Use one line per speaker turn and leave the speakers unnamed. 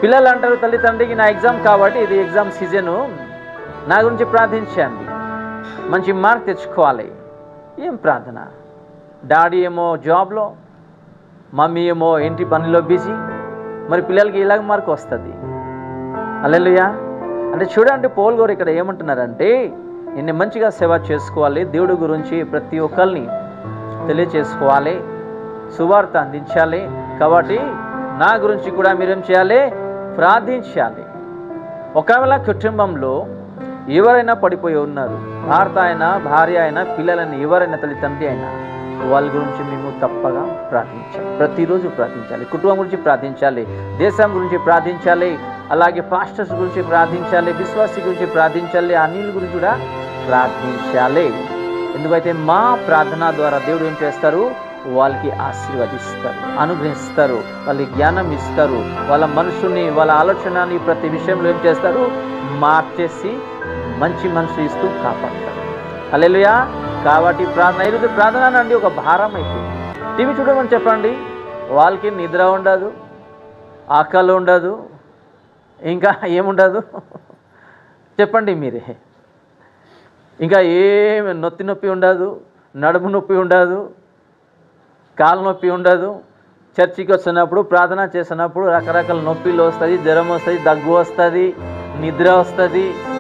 పిల్లలు అంటారు తల్లిదండ్రికి, నా ఎగ్జామ్ కాబట్టి, ఇది ఎగ్జామ్ సీజను, నా గురించి ప్రార్థించండి, మంచి మార్క్ తెచ్చుకోవాలి. ఏం ప్రార్థన? డాడీ ఏమో జాబ్లో, మమ్మీ ఏమో ఇంటి పనిలో బిజీ, మరి పిల్లలకి ఇలాగ మార్క్ వస్తుంది. హల్లెలూయా. అంటే చూడండి, పౌలు గారు ఇక్కడ ఏమంటున్నారంటే, నిన్ను మంచిగా సేవ చేసుకోవాలి, దేవుడి గురించి ప్రతి ఒక్కరిని తెలియచేసుకోవాలి, సువార్త అందించాలి. కాబట్టి నా గురించి కూడా మీరేం చేయాలి? ప్రార్థించాలి. ఒకవేళ కుటుంబంలో ఎవరైనా పడిపోయి ఉన్నారు, భర్త అయినా, భార్య అయినా, పిల్లలైనా, ఎవరైనా, తల్లిదండ్రి అయినా, వాళ్ళ గురించి మేము తప్పగా ప్రార్థించాలి. ప్రతిరోజు ప్రార్థించాలి. కుటుంబం గురించి ప్రార్థించాలి, దేశం గురించి ప్రార్థించాలి, అలాగే పాస్టర్స్ గురించి ప్రార్థించాలి, విశ్వాసి గురించి ప్రార్థించాలి, అన్యుల గురించి కూడా ప్రార్థించాలి. ఎందుకైతే మా ప్రార్థన ద్వారా దేవుడు ఏం చేస్తారు? వాళ్ళకి ఆశీర్వదిస్తారు, అనుగ్రహిస్తారు, వాళ్ళకి జ్ఞానం ఇస్తారు, వాళ్ళ మనసుని, వాళ్ళ ఆలోచనని ప్రతి విషయంలో ఏం చేస్తారు? మార్చేసి మంచి మనసు ఇస్తూ కాపాడతారు. హల్లెలూయా. కాబట్టి ప్రార్థన, ఈరోజు ప్రార్థన అండి ఒక భారం అయిపోయింది. టీవీ చూడమని చెప్పండి, వాళ్ళకి నిద్ర ఉండదు, ఆకలి ఉండదు, ఇంకా ఏముండదు చెప్పండి మీరే. ఇంకా ఏమి నొప్పి ఉండదు, నడుము నొప్పి ఉండదు, కాలు నొప్పి ఉండదు. చర్చికి వచ్చినప్పుడు, ప్రార్థన చేసినప్పుడు రకరకాల నొప్పిలు వస్తుంది, జ్వరం వస్తుంది, దగ్గు వస్తుంది, నిద్ర వస్తుంది.